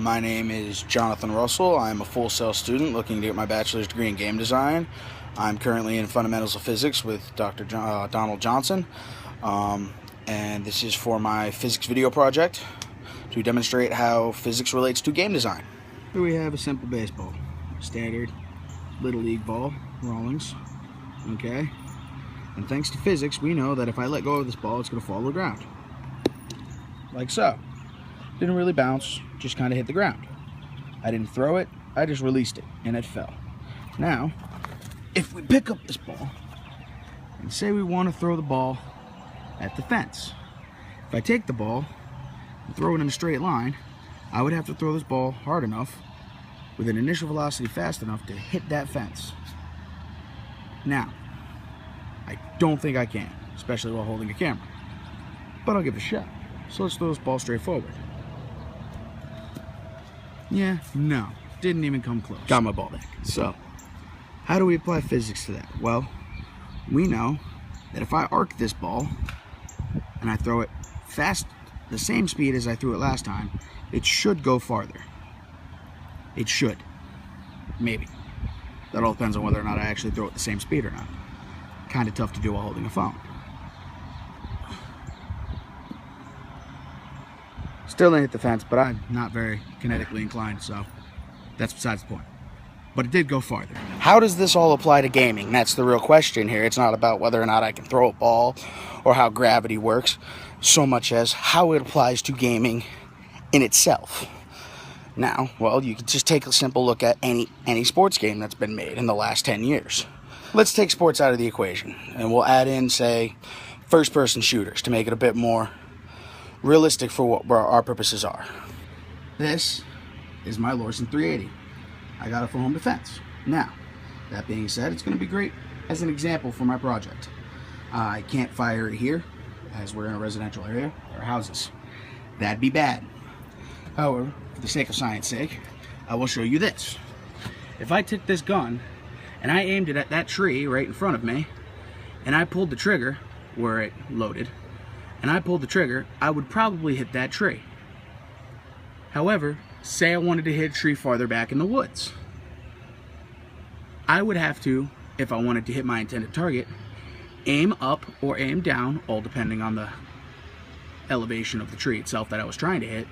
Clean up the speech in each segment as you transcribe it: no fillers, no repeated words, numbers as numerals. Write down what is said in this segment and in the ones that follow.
My name is Jonathan Russell. I'm a Full Sail student looking to get my bachelor's degree in game design. I'm currently in fundamentals of physics with Dr. Donald Johnson, and this is for my physics video project to demonstrate how physics relates to game design. Here we have a simple baseball, standard Little League ball, Rawlings, okay? And thanks to physics, we know that if I let go of this ball, it's going to fall to the ground, like so. Didn't really bounce, just kind of hit the ground. I didn't throw it, I just released it, and it fell. Now, if we pick up this ball, and say we want to throw the ball at the fence. If I take the ball and throw it in a straight line, I would have to throw this ball hard enough, with an initial velocity fast enough to hit that fence. Now, I don't think I can, especially while holding a camera, but I'll give it a shot. So let's throw this ball straight forward. Yeah, no, didn't even come close. Got my ball back. So, how do we apply physics to that? Well, we know that if I arc this ball and I throw it fast, the same speed as I threw it last time, it should go farther. It should. Maybe. That all depends on whether or not I actually throw it the same speed or not. Kind of tough to do while holding a phone. Still didn't hit the fence, but I'm not very kinetically inclined, so that's besides the point. But it did go farther. How does this all apply to gaming? That's the real question here. It's not about whether or not I can throw a ball or how gravity works, so much as how it applies to gaming in itself. Now, well, you can just take a simple look at any sports game that's been made in the last 10 years. Let's take sports out of the equation, and we'll add in, say, first-person shooters to make it a bit more realistic for what our purposes are. This is my Lorcen 380. I got it for home defense. Now, that being said, it's going to be great as an example for my project. I can't fire it here, as we're in a residential area, or houses. That'd be bad. However, for the sake of science sake, I will show you this. If I took this gun, and I aimed it at that tree right in front of me, and I pulled the trigger where it loaded, and I pulled the trigger, I would probably hit that tree. However, say I wanted to hit a tree farther back in the woods. I would have to, if I wanted to hit my intended target, aim up or aim down, all depending on the elevation of the tree itself that I was trying to hit.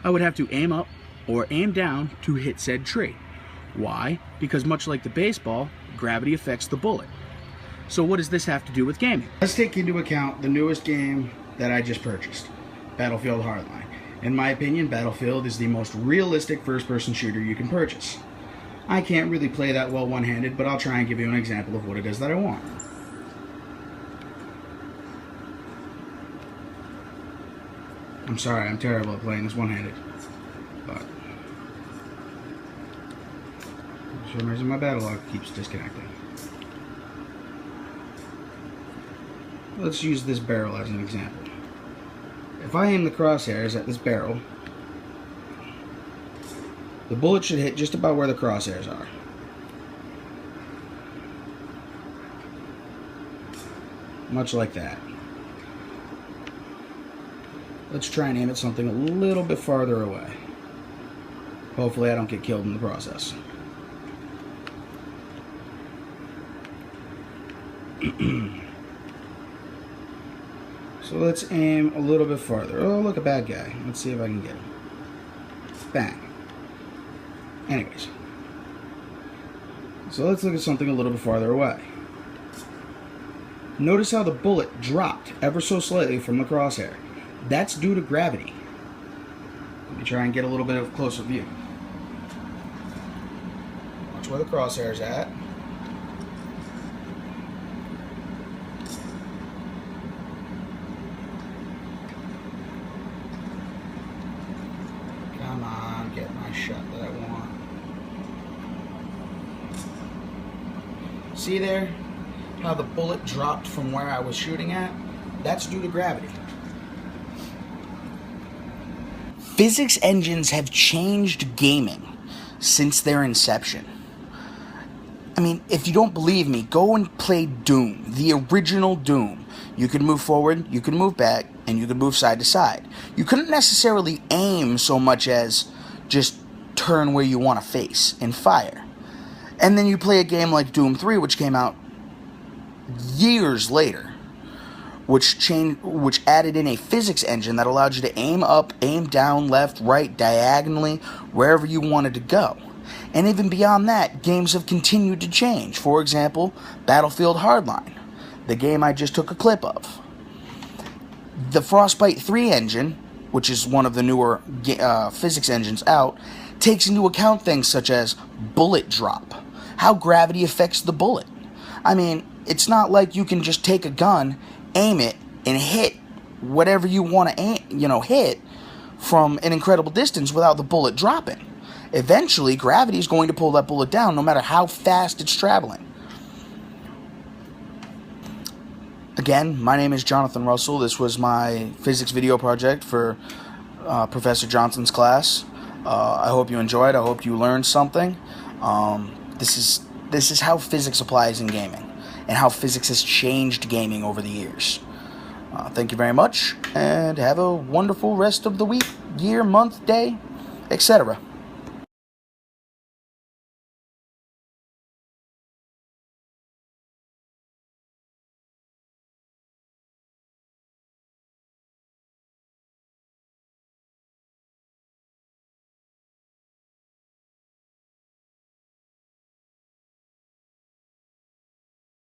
I would have to aim up or aim down to hit said tree. Why? Because much like the baseball, gravity affects the bullet. So what does this have to do with gaming? Let's take into account the newest game that I just purchased, Battlefield Hardline. In my opinion, Battlefield is the most realistic first-person shooter you can purchase. I can't really play that well one-handed, but I'll try and give you an example of what it is that I want. I'm sorry, I'm terrible at playing this one-handed, but for some reason my battle log keeps disconnecting. Let's use this barrel as an example. If I aim the crosshairs at this barrel, the bullet should hit just about where the crosshairs are. Much like that. Let's try and aim at something a little bit farther away. Hopefully I don't get killed in the process. So let's aim a little bit farther. Oh, look, a bad guy. Let's see if I can get him. Bang. Anyways. So let's look at something a little bit farther away. Notice how the bullet dropped ever so slightly from the crosshair. That's due to gravity. Let me try and get a little bit of a closer view. Watch where the crosshair's at. Come on, get my shot that I want. See there? How the bullet dropped from where I was shooting at? That's due to gravity. Physics engines have changed gaming since their inception. I mean, if you don't believe me, go and play Doom, the original Doom. You could move forward, you could move back, and you could move side to side. You couldn't necessarily aim so much as just turn where you want to face and fire. And then you play a game like Doom 3, which came out years later, which added in a physics engine that allowed you to aim up, aim down, left, right, diagonally, wherever you wanted to go. And even beyond that, games have continued to change. For example, Battlefield Hardline, the game I just took a clip of. The Frostbite 3 engine, which is one of the newer physics engines out, takes into account things such as bullet drop, how gravity affects the bullet. I mean, it's not like you can just take a gun, aim it, and hit whatever you want to hit from an incredible distance without the bullet dropping. Eventually, gravity is going to pull that bullet down no matter how fast it's traveling. Again, my name is Jonathan Russell. This was my physics video project for Professor Johnson's class. I hope you enjoyed. I hope you learned something. This is how physics applies in gaming, and how physics has changed gaming over the years. Thank you very much, and have a wonderful rest of the week, year, month, day, etc.